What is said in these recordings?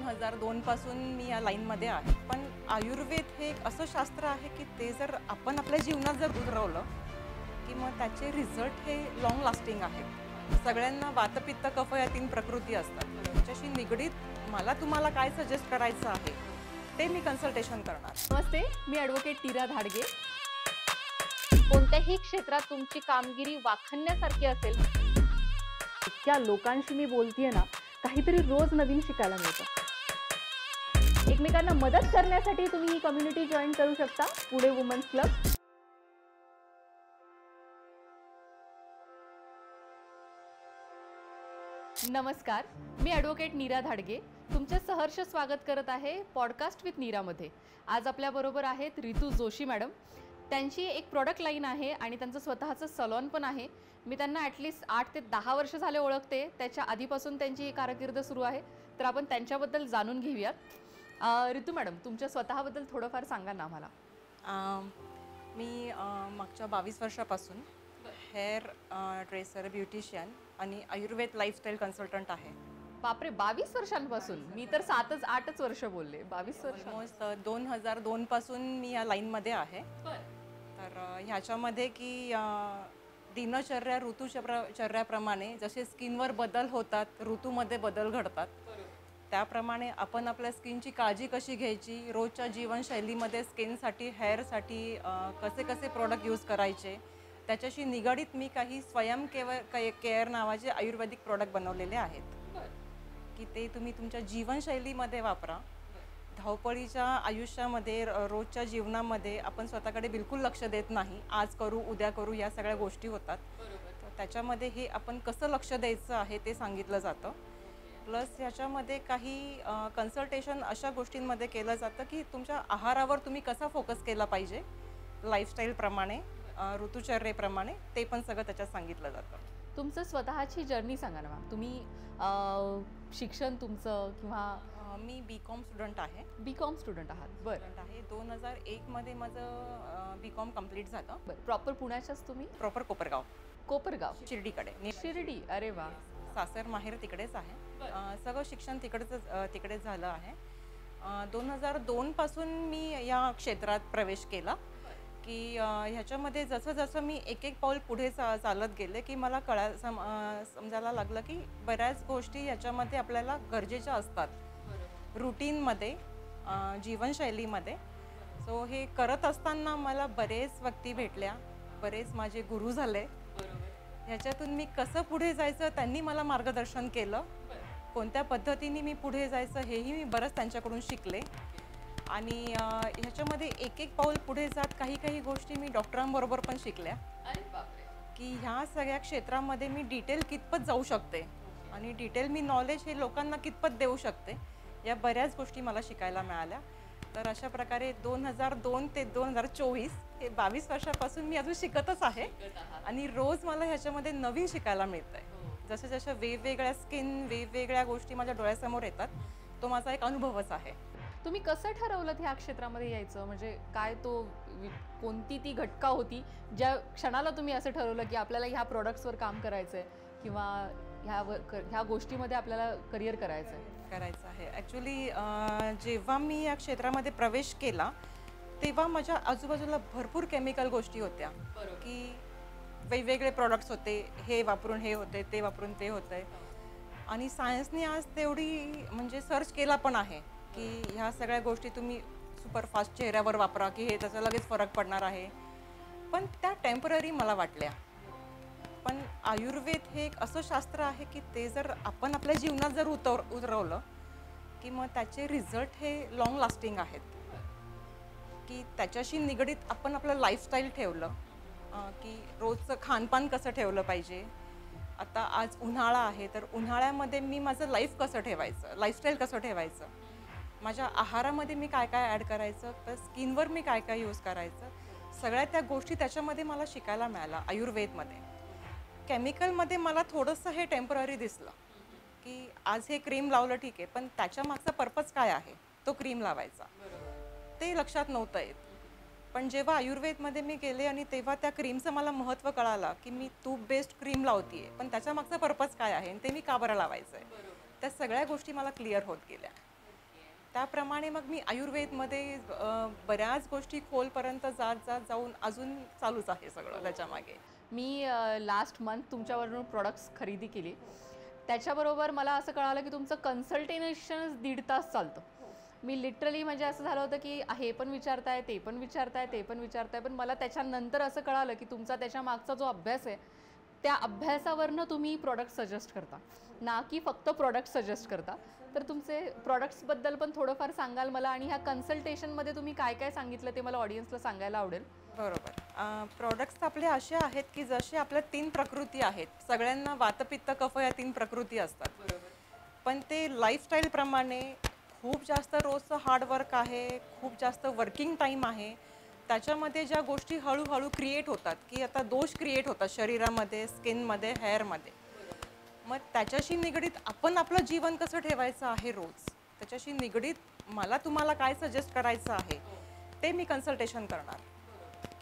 2002 पासून मी या लाईनमध्ये आहे. पण आयुर्वेद हे एक असं शास्त्र आहे की ते जर आपण आपल्या जीवनात जर उतरवलं की मग त्याचे रिझल्ट हे लॉंग लास्टिंग आहेत. सगळ्यांना वातपित्त कफ या 3 प्रकृती असतात. त्याच्याशी निगडीत मला तुम्हाला काय सजेस्ट करायचं आहे ते मी कन्सल्टेशन करणार. नमस्ते, मी ॲडव्होकेट नीरा धाडगे. कोणत्याही क्षेत्रात तुमची कामगिरी वाखाणण्यासारखी असेल, इतक्या लोकांशी मी बोलतेय ना, काहीतरी रोज नवीन शिकायला मिळतं. एकमेकांना मदत करण्यासाठी तुम्ही ही कम्युनिटी जॉईन करू शकता, पुणे वुमन्स क्लब. नमस्कार, मी ॲडव्होकेट नीरा धाडगे तुमचे सहर्ष स्वागत करत आहे पॉडकास्ट विथ नीरामध्ये. आज आपल्याबरोबर आहेत रितू जोशी मॅडम. त्यांची एक प्रोडक्ट लाईन आहे आणि त्यांचं स्वतःचं सलॉन पण आहे. मी त्यांना ॲटलिस्ट 8 ते 10 वर्ष झाले ओळखते. त्याच्या आधीपासून त्यांची कारकीर्द सुरू आहे, तर आपण त्यांच्याबद्दल जाणून घेऊयात. रितू मॅडम, तुमच्या स्वतःबद्दल थोडंफार सांगा ना आम्हाला. मी मागच्या 22 वर्षापासून हेअर ड्रेसर, ब्युटिशियन आणि आयुर्वेद लाईफस्टाईल कन्सल्टंट आहे. बापरे, 22 वर्षांपासून? मी तर 7-8 वर्ष बोलले. 22 वर्ष. ऑलमोस्ट 2002 पासून मी या लाईनमध्ये आहे. तर ह्याच्यामध्ये की दिनचर्या ऋतुचर्याप्रमाणे जसे स्किनवर बदल होतात, ऋतूमध्ये बदल घडतात, त्याप्रमाणे आपण आपल्या स्किनची काळजी कशी घ्यायची, रोजच्या जीवनशैलीमध्ये स्किनसाठी, हेअरसाठी कसे कसे प्रोडक्ट यूज करायचे, त्याच्याशी निगडीत मी काही स्वयं केअर नावाचे आयुर्वेदिक प्रोडक्ट बनवलेले आहेत की ते तुम्ही तुमच्या जीवनशैलीमध्ये वापरा. धावपळीच्या आयुष्यामध्ये, रोजच्या जीवनामध्ये आपण स्वतःकडे बिलकुल लक्ष देत नाही. आज करू, उद्या करू, या सगळ्या गोष्टी होतात. तर त्याच्यामध्ये हे आपण कसं लक्ष द्यायचं आहे ते सांगितलं जातं. प्लस ह्याच्यामध्ये काही कन्सल्टेशन अशा गोष्टींमध्ये केलं जातं की तुमच्या आहारावर तुम्ही कसा फोकस केला पाहिजे, लाईफस्टाईलप्रमाणे, ऋतुचर्येप्रमाणे, ते पण सगळं त्याच्यात सांगितलं जातं. तुमचं स्वतःची जर्नी सांगा ना मॅम. तुम्ही शिक्षण तुमचं किंवा मी BCom स्टुडंट आहे. BCom स्टुडंट आहात? बरं आहे. 2001 मध्ये माझं BCom कंप्लीट झालं. बरं. प्रॉपर पुण्याच्याच तुम्ही? प्रॉपर कोपरगाव. कोपरगाव, शिर्डीकडे. शिर्डी. अरे वा. सासर माहेर तिकडेच आहे. सगळं शिक्षण तिकडेच झालं आहे. 2002 पासून मी या क्षेत्रात प्रवेश केला की ह्याच्यामध्ये जसं जसं मी एक पाऊल पुढे चालत गेले की मला समजायला लागलं की बऱ्याच गोष्टी ह्याच्यामध्ये आपल्याला गरजेच्या असतात रुटीनमध्ये, जीवनशैलीमध्ये. सो हे करत असताना मला बरेच व्यक्ती भेटल्या, बरेच माझे गुरु झाले. ह्याच्यातून मी कसं पुढे जायचं त्यांनी मला मार्गदर्शन केलं. कोणत्या पद्धतीने मी पुढे जायचं हेही मी बरंच त्यांच्याकडून शिकले. आणि ह्याच्यामध्ये एक पाऊल पुढे जात काही गोष्टी मी डॉक्टरांबरोबर पण शिकल्या की ह्या सगळ्या क्षेत्रामध्ये मी डिटेल कितपत जाऊ शकते आणि डिटेल मी नॉलेज हे लोकांना कितपत देऊ शकते, या बऱ्याच गोष्टी मला शिकायला मिळाल्या. तर अशा प्रकारे 2002 ते 2024 हे 22 वर्षापासून मी अजून शिकतच आहे आणि रोज मला ह्याच्यामध्ये नवीन शिकायला मिळतं आहे. जसं जसं वेगवेगळ्या स्किन, वेगवेगळ्या गोष्टी माझ्या डोळ्यासमोर येतात, तो माझा एक अनुभवच आहे. तुम्ही कसं ठरवलं ह्या क्षेत्रामध्ये यायचं? म्हणजे काय कोणती ती घटका होती ज्या क्षणाला तुम्ही असं ठरवलं की आपल्याला ह्या प्रोडक्ट्सवर काम करायचं आहे किंवा ह्या गोष्टीमध्ये आपल्याला करिअर करायचं आहे? ॲक्च्युली जेव्हा मी या क्षेत्रामध्ये प्रवेश केला तेव्हा माझ्या आजूबाजूला भरपूर केमिकल गोष्टी होत्या की वेगवेगळे प्रॉडक्ट्स होते, हे वापरून हे होते, ते वापरून ते होतंय. आणि सायन्सने आज तेवढी म्हणजे सर्च केला पण आहे की ह्या सगळ्या गोष्टी तुम्ही सुपरफास्ट चेहऱ्यावर वापरा की हे त्याचा लगेच फरक पडणार आहे. पण त्या टेम्पररी मला वाटल्या. पण आयुर्वेद हे एक असं शास्त्र आहे की ते जर आपण आपल्या जीवनात जर उतरवलं की मग त्याचे रिझल्ट हे लॉंग लास्टिंग आहेत. की त्याच्याशी निगडीत आपण आपलं लाईफस्टाईल ठेवलं की रोजचं खानपान कसं ठेवलं पाहिजे. आता आज उन्हाळा आहे तर उन्हाळ्यामध्ये मी माझं लाईफ कसं ठेवायचं, लाईफस्टाईल कसं ठेवायचं, माझ्या आहारामध्ये मी काय काय ॲड करायचं, तर स्किनवर मी काय काय यूज करायचं, सगळ्या त्या गोष्टी त्याच्यामध्ये मला शिकायला मिळाला. आयुर्वेदमध्ये केमिकलमध्ये मला थोडंसं हे टेम्पररी दिसलं की आज हे क्रीम लावलं ठीक आहे, पण त्याच्या मागचा पर्पज काय आहे तो क्रीम लावायचा ते लक्षात नव्हतं येत. पण जेव्हा आयुर्वेदमध्ये मी गेले आणि तेव्हा त्या क्रीमचं मला महत्त्व कळालं की मी तूप बेस्ड क्रीम लावते पण त्याच्या मागचा पर्पज काय आहे आणि ते मी का बरं लावायचं आहे, त्या सगळ्या गोष्टी मला क्लिअर होत गेल्या. त्याप्रमाणे मग मी आयुर्वेदमध्ये बऱ्याच गोष्टी खोलपर्यंत जाऊन अजून चालूच आहे सगळं त्याच्यामागे. मी लास्ट मंथ तुमच्यावरून प्रोडक्ट्स खरेदी केली. त्याच्याबरोबर मला असं कळालं की तुमचं कन्सल्टेशनच 1.5 तास चालतं. मी लिटरली म्हणजे असं झालं होतं की हे पण विचारताय, ते पण विचारताय, ते पण विचारताय, पण मला त्याच्यानंतर असं कळालं की तुमचा त्याच्या मागचा जो अभ्यास आहे त्या अभ्यासावरनं तुम्ही प्रॉडक्ट सजेस्ट करता, ना की फक्त प्रॉडक्ट सजेस्ट करता. तर तुमचे प्रॉडक्ट्सबद्दल पण थोडंफार सांगाल मला, आणि ह्या कन्सल्टेशनमध्ये तुम्ही काय काय सांगितलं ते मला ऑडियन्सला सांगायला आवडेल. बरोबर. प्रॉडक्ट्स आपले असे आहेत की जसे आपल्या 3 प्रकृती आहेत. सगळ्यांना वातपित्त कफ या 3 प्रकृती असतात. पण ते लाईफस्टाईलप्रमाणे खूप जास्त रोजचं हार्डवर्क आहे, खूप जास्त वर्किंग टाईम आहे. त्याच्यामध्ये ज्या गोष्टी हळूहळू क्रिएट होतात, की आता दोष क्रिएट होतात शरीरामध्ये, स्किनमध्ये, हेअरमध्ये. मग त्याच्याशी निगडीत आपण आपलं जीवन कसं ठेवायचं आहे रोज, त्याच्याशी निगडीत मला तुम्हाला काय सजेस्ट करायचं आहे ते मी कन्सल्टेशन करणार.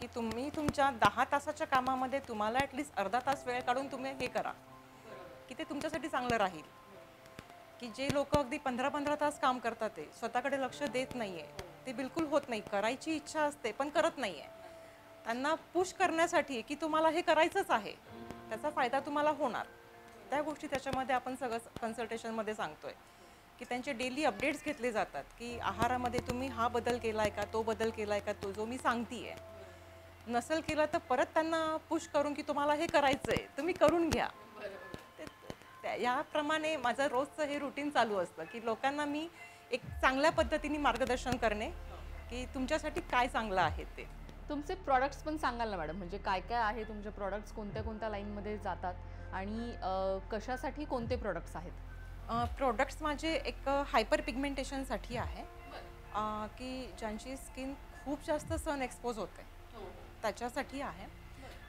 की तुम्ही तुमच्या 10 तासाच्या कामामध्ये तुम्हाला ॲटलिस्ट अर्धा तास वेळ काढून तुम्ही हे करा की ते तुमच्यासाठी चांगलं राहील. की जे लोक अगदी 15-15 तास काम करतात ते स्वतःकडे लक्ष देत नाही आहे, ते बिलकुल होत नाही. करायची इच्छा असते पण करत नाही आहे. त्यांना पुश करण्यासाठी की तुम्हाला हे करायचंच आहे, त्याचा फायदा तुम्हाला होणार, त्या गोष्टी त्याच्यामध्ये आपण सगळं कन्सल्टेशनमध्ये सांगतोय. की त्यांचे डेली अपडेट्स घेतले जातात की आहारामध्ये तुम्ही हा बदल केला आहे का, तो बदल केला आहे का, तो जो मी सांगते आहे. नसेल केला तर परत त्यांना पुश करून की तुम्हाला हे करायचं आहे, तुम्ही करून घ्या. याप्रमाणे माझं रोजचं हे रुटीन चालू असतं की लोकांना मी एक चांगल्या पद्धतीने मार्गदर्शन करणे की तुमच्यासाठी काय चांगलं आहे ते. तुमचे प्रॉडक्ट्स पण सांगाल ना मॅडम, म्हणजे काय काय आहे तुमचे प्रॉडक्ट्स, कोणत्या कोणत्या लाईनमध्ये जातात, आणि कशासाठी कोणते प्रॉडक्ट्स आहेत? प्रोडक्ट्स माझे एक हायपर पिगमेंटेशनसाठी आहे की ज्यांची स्किन खूप जास्त सन एक्सपोज होते त्याच्यासाठी आहे.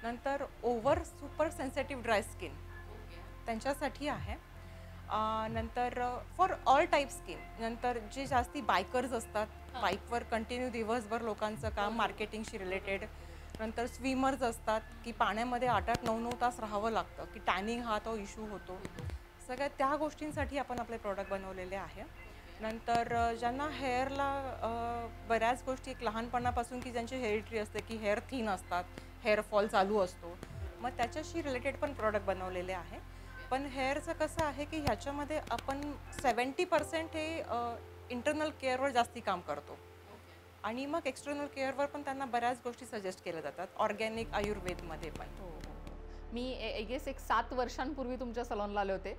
नंतर over super sensitive dry skin त्यांच्यासाठी आहे. नंतर फॉर ऑल टाईप स्किन. नंतर जे जास्ती बायकर्स असतात, बाईकवर कंटिन्यू दिवसभर लोकांचं काम मार्केटिंगशी रिलेटेड. नंतर स्विमर्स असतात की पाण्यामध्ये 8-9 तास राहावं लागतं, की टॅनिंग हा तो इश्यू होतो. सगळ्या त्या गोष्टींसाठी आपण आपले प्रोडक्ट बनवलेले आहे. नंतर ज्यांना हेअरला बऱ्याच गोष्टी एक लहानपणापासून की ज्यांची हेरिटरी असते की हेअर थिन असतात, हेअरफॉल चालू असतो, मग त्याच्याशी रिलेटेड पण प्रोडक्ट बनवलेले आहे. पण हेअरचं कसं आहे की ह्याच्यामध्ये आपण 70% हे इंटरनल केअरवर जास्ती काम करतो, आणि मग एक्सटर्नल केअरवर पण त्यांना बऱ्याच गोष्टी सजेस्ट केल्या जातात ऑर्गॅनिक आयुर्वेदमध्ये पण. मी गेस एक 7 वर्षांपूर्वी तुमच्या सलॉनला आले होते,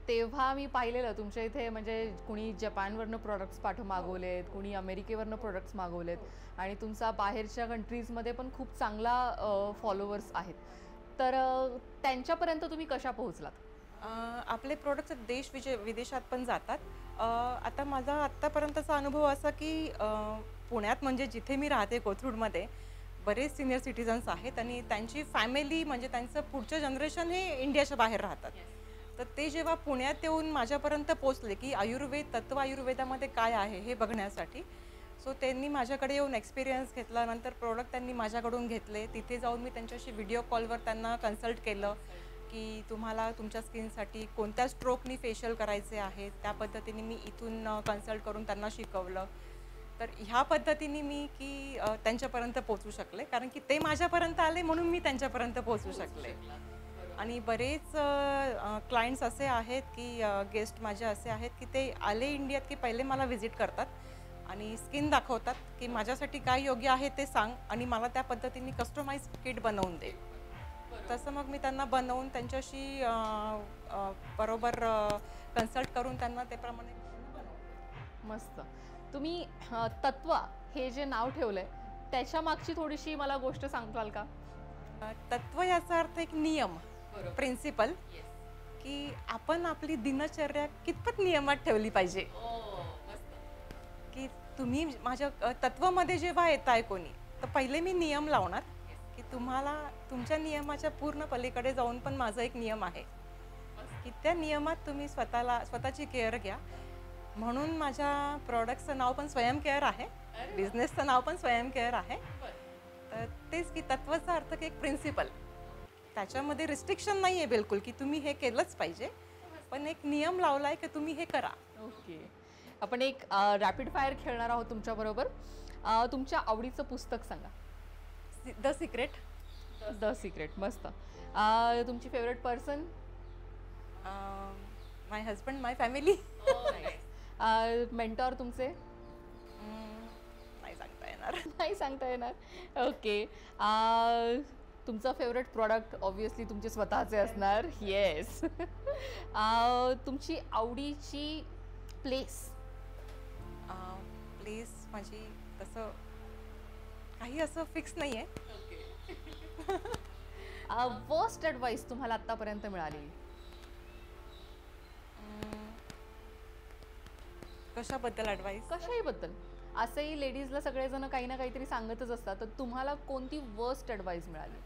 तेव्हा मी पाहिलेलं तुमच्या इथे, म्हणजे कुणी जपानवरनं प्रोडक्ट्स मागवलेत, कुणी अमेरिकेवरनं प्रोडक्ट्स मागवलेत, आणि तुमचा बाहेरच्या कंट्रीजमध्ये पण खूप चांगला फॉलोवर्स आहेत. तर त्यांच्यापर्यंत तुम्ही कशा पोहोचलात? आपले प्रोडक्ट्स देश विदेशात पण जातात. आता माझा आत्तापर्यंतचा अनुभव असा की पुण्यात म्हणजे जिथे मी राहते कोथरूडमध्ये बरेच सिनियर सिटिझन्स आहेत, आणि त्यांची फॅमिली म्हणजे त्यांचं पुढचं जनरेशन हे इंडियाच्या बाहेर राहतात. तर ते जेव्हा पुण्यात येऊन माझ्यापर्यंत पोचले की तत्व आयुर्वेदामध्ये काय आहे हे बघण्यासाठी, सो त्यांनी माझ्याकडे येऊन एक्सपिरियन्स घेतला. नंतर प्रोडक्ट त्यांनी माझ्याकडून घेतले. तिथे जाऊन मी त्यांच्याशी व्हिडिओ कॉलवर त्यांना कन्सल्ट केलं की तुम्हाला तुमच्या स्किनसाठी कोणत्या स्ट्रोकनी फेशियल करायचे आहेत, त्या पद्धतीने मी इथून कन्सल्ट करून त्यांना शिकवलं. तर ह्या पद्धतीने मी की त्यांच्यापर्यंत पोचू शकले, कारण की ते माझ्यापर्यंत आले म्हणून मी त्यांच्यापर्यंत पोचू शकले. आणि बरेच क्लायंट्स असे आहेत की गेस्ट माझे असे आहेत की ते आले इंडियात की पहिले मला व्हिजिट करतात आणि स्किन दाखवतात की माझ्यासाठी काय योग्य आहे ते सांग, आणि मला त्या पद्धतीने कस्टमाइज किट बनवून दे. तसं मग मी त्यांना बनवून त्यांच्याशी बरोबर कन्सल्ट करून त्यांना त्याप्रमाणे. मस्त. तुम्ही तत्व हे जे नाव ठेवलंय त्याच्या मागची थोडीशी मला गोष्ट सांगाल का? तत्व याचा अर्थ एक नियम, प्रिन्सिपल, की आपण आपली दिनचर्या कितपत नियमात ठेवली पाहिजे. की तुम्ही माझ्या तत्वामध्ये जेव्हा येताय कोणी, तर पहिले मी नियम लावणार की तुम्हाला तुमच्या नियमाच्या पूर्ण पलीकडे जाऊन पण माझा एक नियम आहे की त्या नियमात तुम्ही स्वतःची केअर घ्या. म्हणून माझ्या प्रॉडक्टचं नाव पण स्वयं केअर आहे, बिझनेसचं नाव पण स्वयं केअर आहे. तर तेच की तत्वाचा अर्थ की एक प्रिन्सिपल, त्याच्यामध्ये रिस्ट्रिक्शन नाही आहे बिलकुल की तुम्ही हे केलंच पाहिजे, पण एक नियम लावलाय की तुम्ही हे करा. ओके. आपण एक रॅपिड फायर खेळणार आहोत तुमच्याबरोबर. तुमच्या आवडीचं पुस्तक सांगा. The secret. द सिक्रेट, मस्त. तुमची फेवरेट पर्सन? माय हजबंड, माय फॅमिली. मेंटॉर तुमचे? नाही सांगता येणार. नाही सांगता येणार. ओके. तुमचं फेवरेट प्रॉडक्ट ऑब्विसली तुमचे स्वतःचे असणार. येस. तुमची आवडीची प्लेस? प्लीज माझी तसं काही असं फिक्स नाही आहे. वर्स्ट ॲडवाईस तुम्हाला आत्तापर्यंत मिळालेली? कशाबद्दल ॲडवाईस? कशाही बद्दल. असंही लेडीजला सगळेजण काही ना काहीतरी सांगतच असतात, तर तुम्हाला कोणती वर्स्ट ॲडवाईस मिळाली?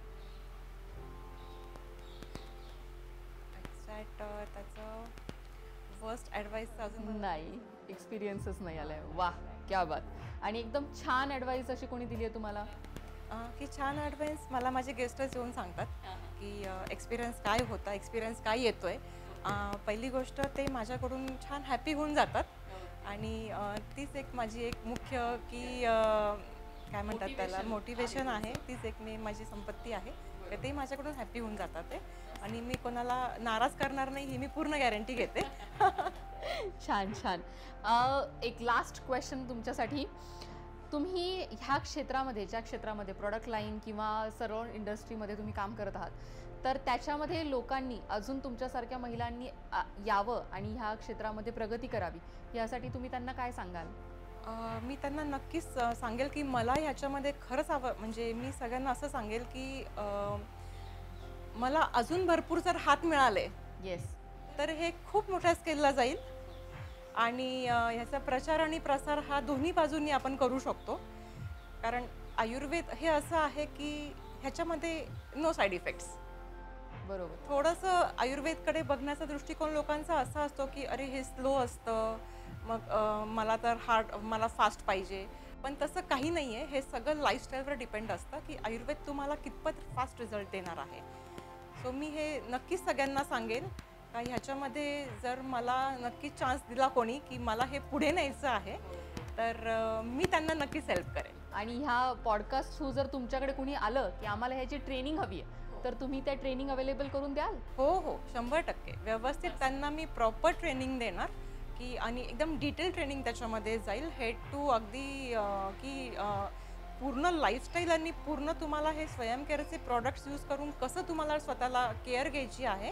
त्याचं वर्स्ट ॲडवाईस अजून नाही, एक्सपिरियन्सच नाही आलाय. वाह, क्या बात. आणि एकदम छान ॲडवाईस अशी कोणी दिली आहे तुम्हाला? की छान ॲडवाईस मला माझे गेस्टच येऊन सांगतात की एक्सपिरियन्स काय होता, एक्सपिरियन्स काय येतोय. पहिली गोष्ट ते माझ्याकडून छान हॅपी होऊन जातात. आणि तीच एक माझी एक मुख्य की काय म्हणतात त्याला, मोटिवेशन आहे. तीच एक माझी संपत्ती आहे. तर ते माझ्याकडून हॅपी होऊन जातात ते. आणि मी कोणाला नाराज करणार नाही ही मी पूर्ण गॅरंटी घेते. छान छान. एक लास्ट क्वेश्चन तुमच्यासाठी. तुम्ही ह्या क्षेत्रामध्ये, ज्या क्षेत्रामध्ये प्रॉडक्ट लाईन किंवा सर्व इंडस्ट्रीमध्ये तुम्ही काम करत आहात, तर त्याच्यामध्ये लोकांनी अजून तुमच्यासारख्या महिलांनी यावं आणि ह्या क्षेत्रामध्ये प्रगती करावी, यासाठी तुम्ही त्यांना काय सांगाल? मी त्यांना नक्कीच सांगेल की मला ह्याच्यामध्ये खरंच म्हणजे मी सगळ्यांना असं सांगेल की मला अजून भरपूर जर हात मिळाले येस तर हे खूप मोठ्या स्केलला जाईल. आणि ह्याचा प्रचार आणि प्रसार हा दोन्ही बाजूंनी आपण करू शकतो. कारण आयुर्वेद हे असं आहे की ह्याच्यामध्ये नो साईड इफेक्ट्स. बरोबर. थोडंसं आयुर्वेदकडे बघण्याचा दृष्टिकोन लोकांचा असा असतो की अरे हे स्लो असतं, मग मला तर मला फास्ट पाहिजे. पण तसं काही नाही आहे. हे सगळं लाईफस्टाईलवर डिपेंड असतं की आयुर्वेद तुम्हाला कितपत फास्ट रिझल्ट देणार आहे. सो मी हे नक्कीच सगळ्यांना सांगेन का ह्याच्यामध्ये जर मला नक्कीच चान्स दिला कोणी की मला हे पुढे न्यायचं आहे तर मी त्यांना नक्कीच हेल्प करेन. आणि ह्या पॉडकास्ट थ्रू जर तुमच्याकडे कुणी आलं की आम्हाला ह्याची ट्रेनिंग हवी आहे, तर तुम्ही त्या ट्रेनिंग अवेलेबल करून द्याल? हो हो, 100% व्यवस्थित त्यांना मी प्रॉपर ट्रेनिंग देणार की आणि एकदम डिटेल ट्रेनिंग त्याच्यामध्ये जाईल. हेड टू अगदी की पूर्ण लाईफस्टाईल आणि पूर्ण तुम्हाला हे स्वयं केअरचे प्रॉडक्ट्स यूज करून कसं तुम्हाला स्वतःला केअर घ्यायची आहे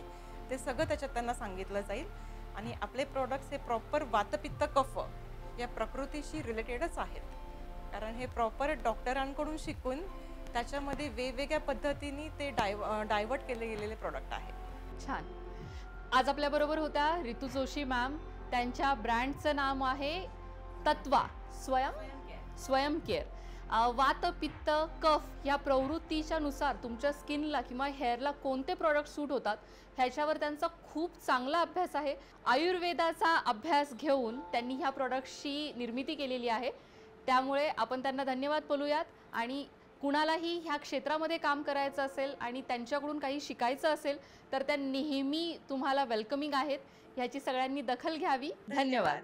ते सगळं त्याच्यात त्यांना सांगितलं जाईल. आणि आपले प्रॉडक्ट्स हे प्रॉपर वातपित्त कफ या प्रकृतीशी रिलेटेडच आहेत. कारण हे प्रॉपर डॉक्टरांकडून शिकून त्याच्यामध्ये वेगवेगळ्या पद्धतीने ते डायवर्ट केले गेलेले प्रॉडक्ट आहेत. छान. आज आपल्याबरोबर होत्या रितू जोशी मॅम. त्यांच्या ब्रँडचं नाव आहे तत्वा स्वयं केअर. वात पित्त कफ या प्रवृत्तीच्या नुसार तुमच्या स्किनला किंवा हेअरला कोणते प्रॉडक्ट सूट होतात ह्याच्यावर त्यांचा खूप चांगला अभ्यास आहे. आयुर्वेदाचा अभ्यास घेऊन त्यांनी ह्या प्रॉडक्ट्सची निर्मिती केलेली आहे. त्यामुळे आपण त्यांना धन्यवाद बोलूयात. आणि कुणालाही ह्या क्षेत्रामध्ये काम करायचं असेल आणि त्यांच्याकडून काही शिकायचं असेल तर त्या नेहमी तुम्हाला वेलकमिंग आहेत. ह्याची सगळ्यांनी दखल घ्यावी. धन्यवाद.